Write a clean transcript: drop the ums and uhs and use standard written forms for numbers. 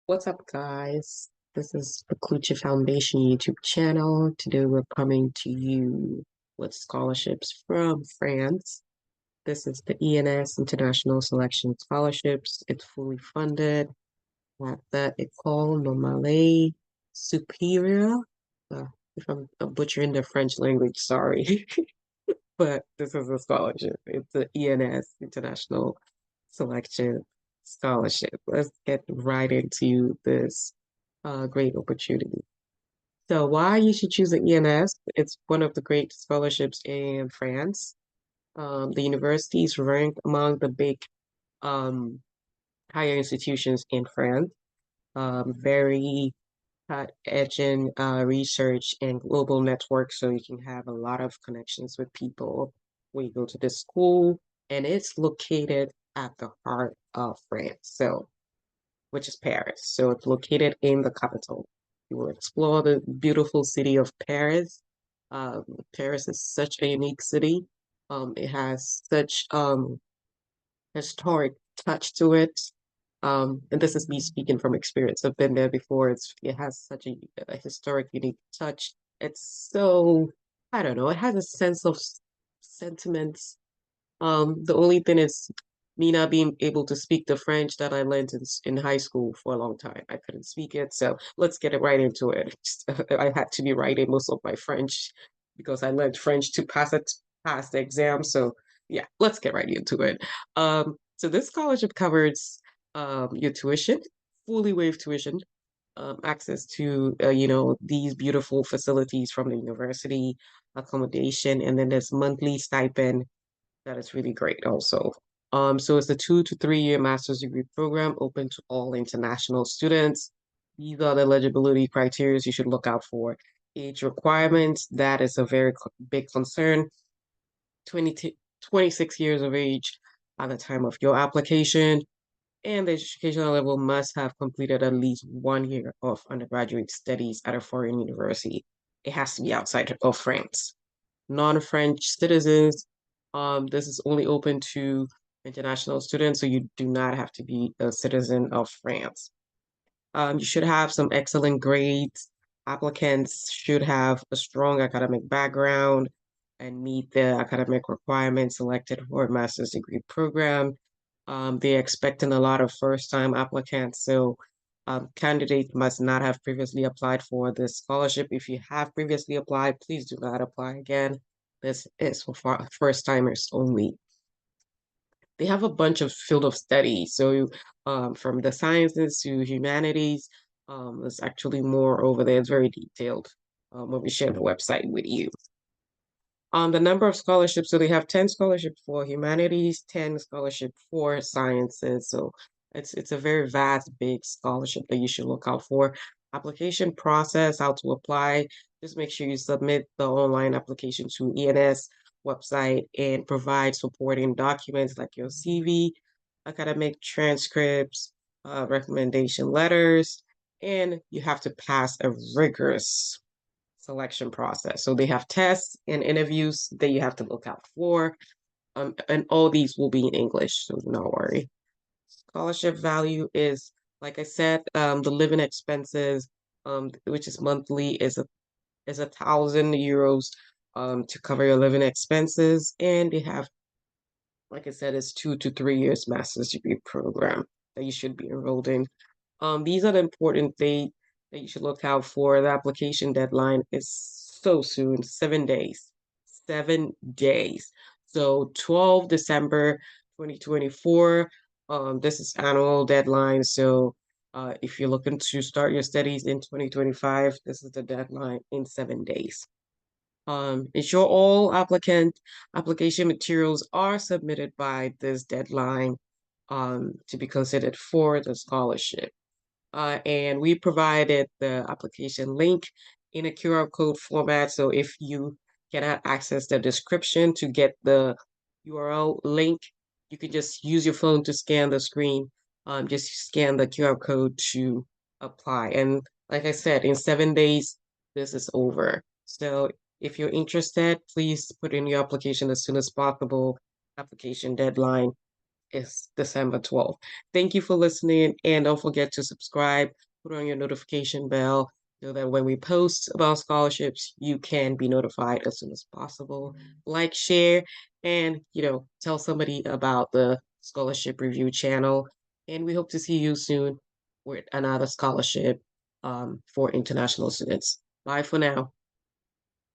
What's up, guys? This is the Kluche Foundation YouTube channel. Today we're coming to you with scholarships from France. This is the ENS International Selection Scholarships. It's fully funded at the École Normale Supérieure. If I'm butchering the French language, sorry. But this is a scholarship. It's the ENS International Selection Scholarship. Let's get right into this great opportunity. So, why you should choose the ENS? It's one of the great scholarships in France. The universities rank among the big um, higher institutions in France. Very edge in research and global network, so you can have a lot of connections with people when you go to the school, and it's located at the heart of France, so which is Paris. So it's located in the capital. You will explore the beautiful city of Paris. Paris is such a unique city. It has such historic touch to it. And this is me speaking from experience. I've been there before. It has such a historic, unique touch. It's so, I don't know, it has a sense of sentiments. The only thing is me not being able to speak the French that I learned in high school for a long time. I couldn't speak it, so let's get it right into it. I had to be writing most of my French because I learned French to pass the exam. So yeah, let's get right into it. So this scholarship covers your tuition, fully waived tuition, access to these beautiful facilities from the university, accommodation, and then there's monthly stipend that is really great also. So it's a 2 to 3 year master's degree program open to all international students. These are the eligibility criteria you should look out for. Age requirements, that is a very big concern. 26 years of age at the time of your application, and the educational level must have completed at least 1 year of undergraduate studies at a foreign university. It has to be outside of France. Non-French citizens, this is only open to international students, so you do not have to be a citizen of France. You should have some excellent grades. Applicants should have a strong academic background and meet the academic requirements selected for a master's degree program. They're expecting a lot of first-time applicants, so candidates must not have previously applied for this scholarship. If you have previously applied, please do not apply again. This is for first-timers only. They have a bunch of field of study. So from the sciences to humanities, there's actually more over there. It's very detailed. When we share the website with you. The number of scholarships, so they have 10 scholarships for humanities, 10 scholarship for sciences. So it's a very vast, big scholarship that you should look out for. Application process, how to apply. Just make sure you submit the online application to ENS website and provide supporting documents like your CV, academic transcripts, recommendation letters, and you have to pass a rigorous selection process. So they have tests and interviews that you have to look out for. And all these will be in English, so do not worry. Scholarship value is, like I said, the living expenses, which is monthly, is 1,000 euros to cover your living expenses. And they have, like I said, it's 2 to 3 years master's degree program that you should be enrolled in. These are the important dates that you should look out for. The application deadline is so soon, 7 days. 7 days. So 12 December 2024. This is annual deadline. So if you're looking to start your studies in 2025, this is the deadline in 7 days. Ensure all application materials are submitted by this deadline to be considered for the scholarship. And we provided the application link in a QR code format. So if you cannot access the description to get the URL link, you can just use your phone to scan the screen. Just scan the QR code to apply. And like I said, in 7 days, this is over. So if you're interested, please put in your application as soon as possible. Application deadline is December 12th. Thank you for listening, and don't forget to subscribe, put on your notification bell so that when we post about scholarships, you can be notified as soon as possible. Like, share, and tell somebody about the scholarship review channel. And we hope to see you soon with another scholarship for international students. Bye for now.